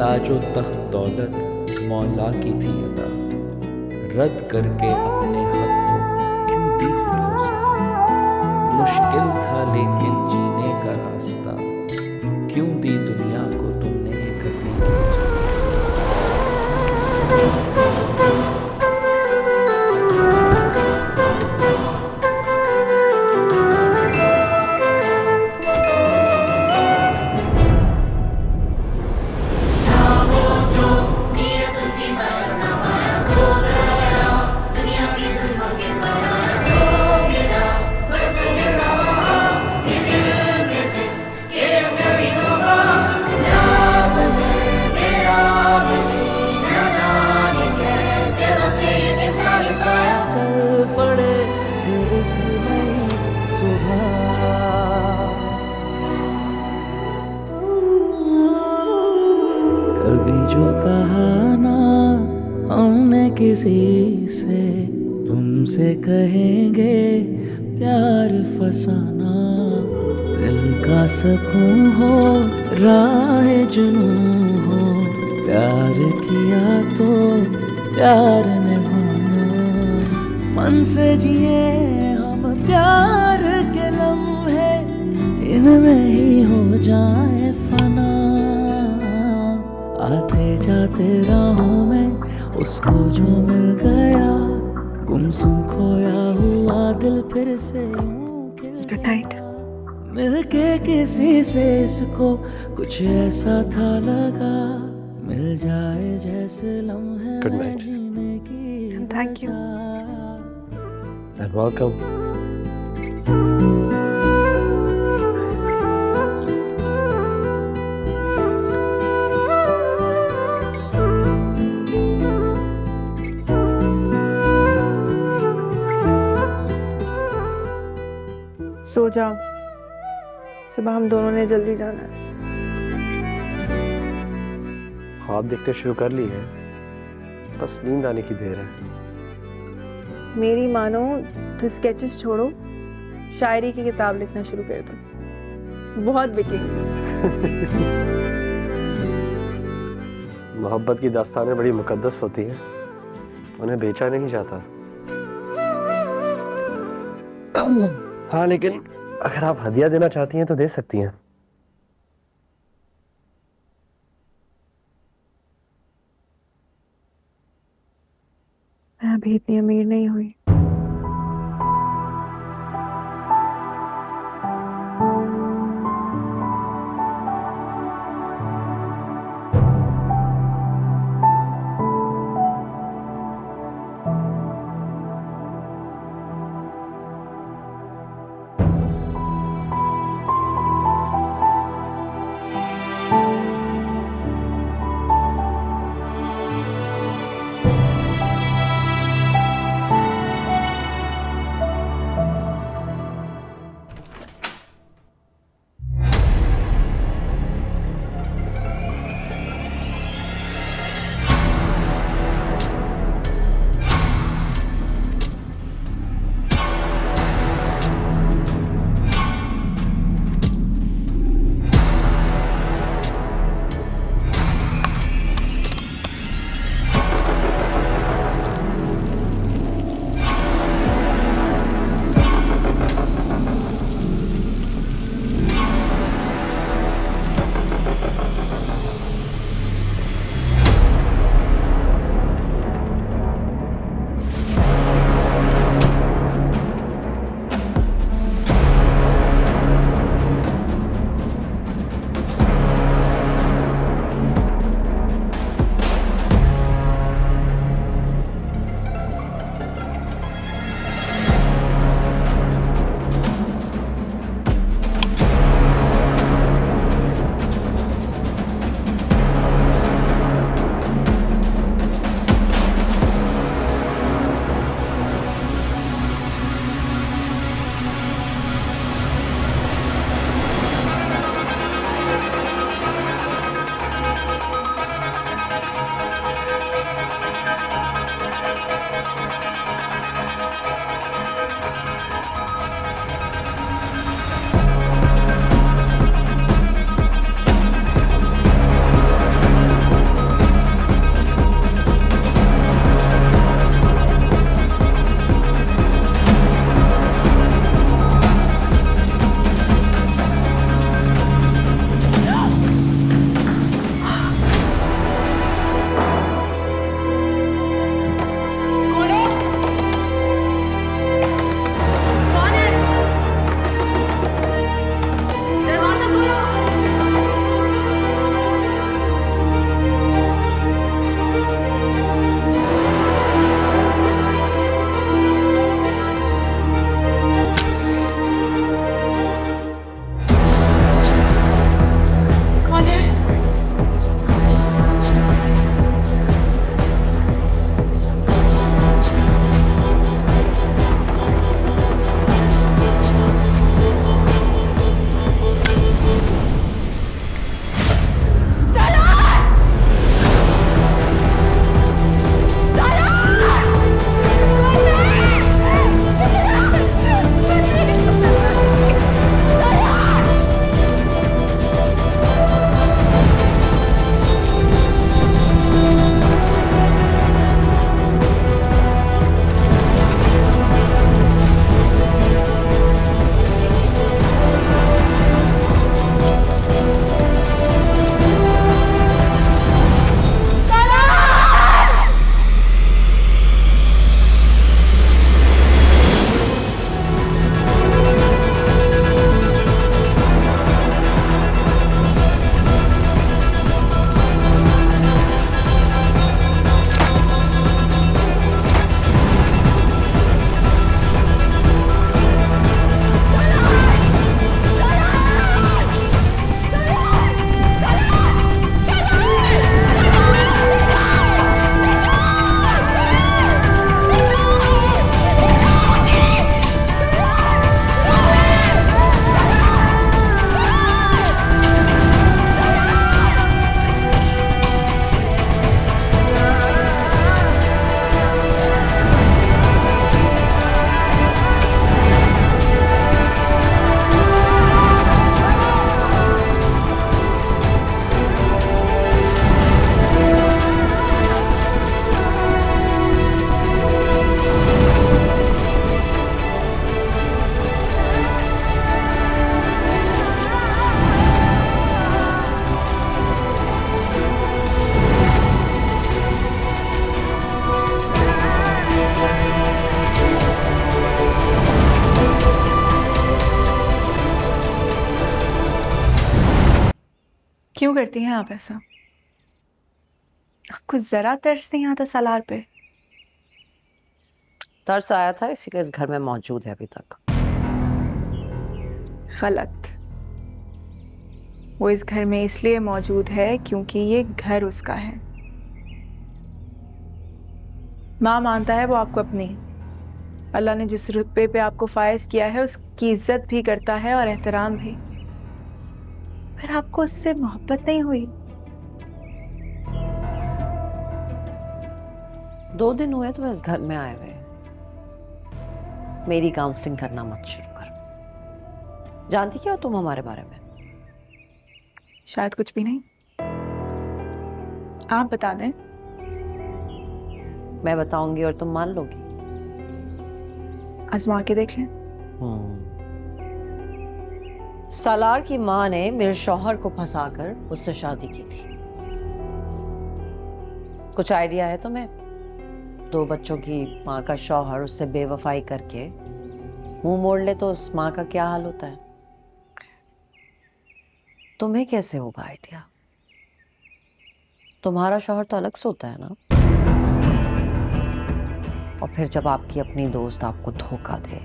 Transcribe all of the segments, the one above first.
ताजो तख्त दौलत मौला की थी अता, रद्द करके अपने हक को क्यों दी खुद को सजा। मुश्किल था लेकिन जीने का रास्ता, क्यों दी दुनिया को तुमने ये करने की वजह। कभी जो कहा ना हमने किसी से, तुमसे कहेंगे प्यार फसाना। दिल का सुकून हो राह जुनून हो, प्यार किया तो प्यार निभाना। मन से जिए हम प्यार के लम्हे, इनमें ही हो जाए फना। आते जाते राहों में उसको जो मिल गया, गुमसुम खोया हुआ दिल फिर से गुड नाइट। मिलके किसी से इसको कुछ ऐसा था लगा, मिल जाए जैसे लम्हे Good night. जीने की। Thank you. And welcome. सो जाओ, सुबह हम दोनों ने जल्दी जाना है। ख्वाब देखते शुरू कर ली है, बस नींद आने की देर है। मेरी मानो तो स्केचेस छोड़ो, शायरी की किताब लिखना शुरू कर दो, बहुत बिकेगी। मोहब्बत की दास्तानें बड़ी मुकद्दस होती हैं, उन्हें बेचा नहीं जाता। हाँ, लेकिन अगर आप हदिया देना चाहती हैं तो दे सकती हैं। मैं अभी इतनी अमीर नहीं हुई। क्यों करती हैं आप ऐसा? आपको जरा तरस नहीं आता सालार पे? तरस आया था, इसीलिए इस घर में मौजूद है अभी तक। गलत। वो इस घर में इसलिए मौजूद है क्योंकि ये घर उसका है। माँ मानता है वो आपको अपनी। अल्लाह ने जिस रुतबे पे आपको फायज किया है उसकी इज्जत भी करता है और एहतराम भी। फिर आपको उससे मोहब्बत नहीं हुई? 2 दिन हुए तो इस घर में आए हुए। मेरी काउंसलिंग करना मत शुरू कर। जानती क्या हो तुम हमारे बारे में? शायद कुछ भी नहीं। आप बता दें। मैं बताऊंगी और तुम मान लोगी? आजमा के देख लें। सालार की माँ ने मेरे शौहर को फंसाकर उससे शादी की थी। कुछ आइडिया है तुम्हें? 2 बच्चों की माँ का शौहर उससे बेवफाई करके मुंह मोड़ ले तो उस माँ का क्या हाल होता है? तुम्हें कैसे होगा आइडिया? तुम्हारा शौहर तो अलग सोता है ना। और फिर जब आपकी अपनी दोस्त आपको धोखा दे,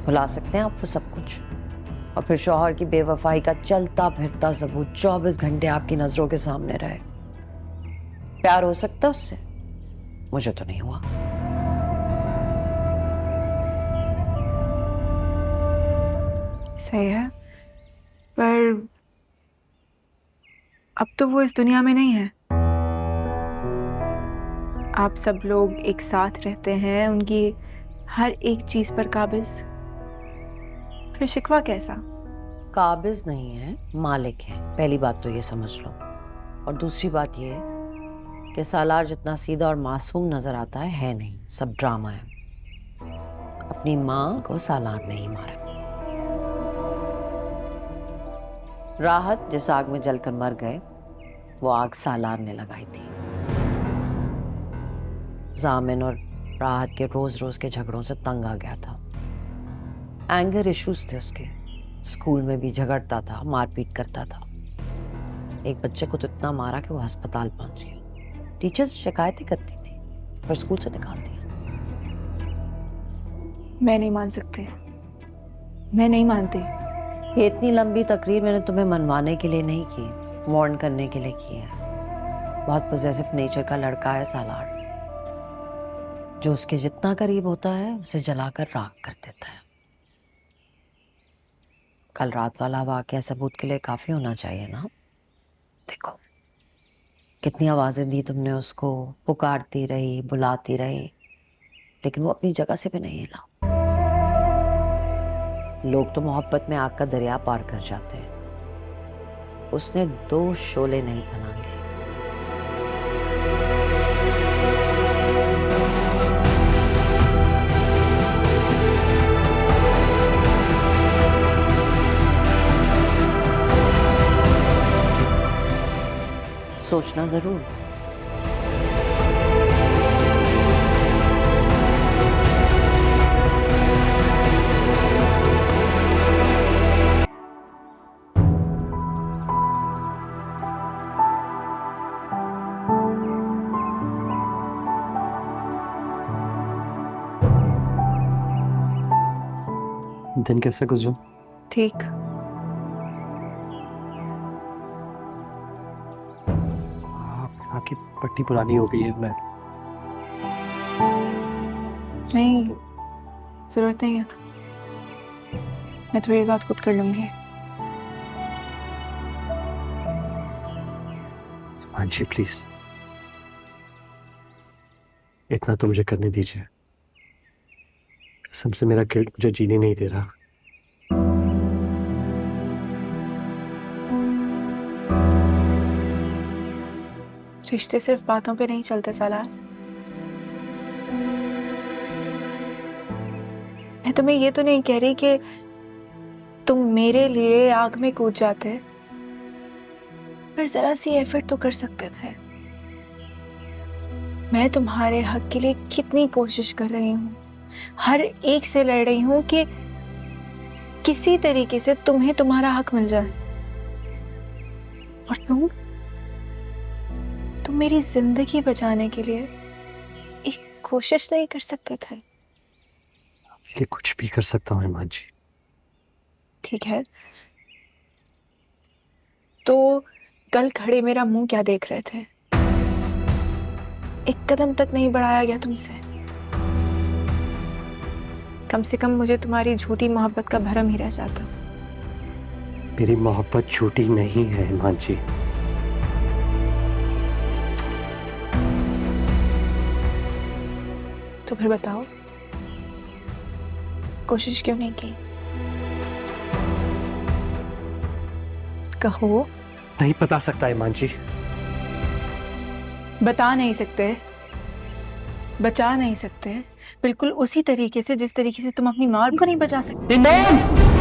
भुला सकते हैं आप वो सब कुछ? और फिर शौहर की बेवफाई का चलता फिरता सबूत 24 घंटे आपकी नजरों के सामने रहे। प्यार हो सकता उससे? मुझे तो नहीं हुआ। सही है, पर अब तो वो इस दुनिया में नहीं है। आप सब लोग एक साथ रहते हैं, उनकी हर एक चीज पर काबिज। फिर शिकवा कैसा? काबिज नहीं है, मालिक है। पहली बात तो ये समझ लो। और दूसरी बात ये कि सालार जितना सीधा और मासूम नजर आता है नहीं, सब ड्रामा है। अपनी माँ को सालार ने ही मारा। राहत जिस आग में जलकर मर गए, वो आग सालार ने लगाई थी। जामिन और राहत के रोज रोज के झगड़ों से तंग आ गया था। एंगर इश्यूज थे उसके। स्कूल में भी झगड़ता था, मारपीट करता था। एक बच्चे को तो इतना मारा कि वो अस्पताल पहुंच गया। टीचर्स शिकायतें करती थी पर स्कूल से निकाल दिया। मैं नहीं मान सकती, मैं नहीं मानती। ये इतनी लंबी तकरीर मैंने तुम्हें मनवाने के लिए नहीं की, वार्न करने के लिए की है। बहुत पॉजेसिव नेचर का लड़का है सालार। जो उसके जितना करीब होता है उसे जलाकर राख कर देता है। कल रात वाला वाकया सबूत के लिए काफी होना चाहिए ना। देखो कितनी आवाजें दी तुमने उसको, पुकारती रही, बुलाती रही, लेकिन वो अपनी जगह से भी नहीं हिला। लोग तो मोहब्बत में आग का दरिया पार कर जाते हैं। उसने 2 शोले नहीं फलांगे। सोचना जरूर। दिन कैसे गुजरा? ठीक। आपकी पट्टी पुरानी हो गई है। नहीं, जरूरत नहीं है। मैं थोड़ी बात खुद कर लूंगी। मानसी प्लीज, इतना तो मुझे करने दीजिए। कसम से मेरा गिल्ट मुझे जीने नहीं दे रहा। रिश्ते सिर्फ बातों पे नहीं चलते सालार। मैं तुम्हें ये तो नहीं कह रही कि तुम मेरे लिए आग में कूद जाते, पर जरा सी एफर्ट तो कर सकते थे। मैं तुम्हारे हक के लिए कितनी कोशिश कर रही हूँ, हर एक से लड़ रही हूँ कि किसी तरीके से तुम्हें तुम्हारा हक मिल जाए। और तुम मेरी जिंदगी बचाने के लिए एक कोशिश नहीं कर सकते थे? आपके लिए कुछ भी कर सकता हूँ ईमान जी। ठीक है, तो कल खड़े मेरा मुंह क्या देख रहे थे? एक कदम तक नहीं बढ़ाया गया तुमसे। कम से कम मुझे तुम्हारी झूठी मोहब्बत का भरम ही रह जाता। मेरी मोहब्बत झूठी नहीं है ईमान जी। तो फिर बताओ, कोशिश क्यों नहीं की? कहो। नहीं बता सकता ईमान जी। बता नहीं सकते, बचा नहीं सकते, बिल्कुल उसी तरीके से जिस तरीके से तुम अपनी माँ को नहीं बचा सकते। ईमान!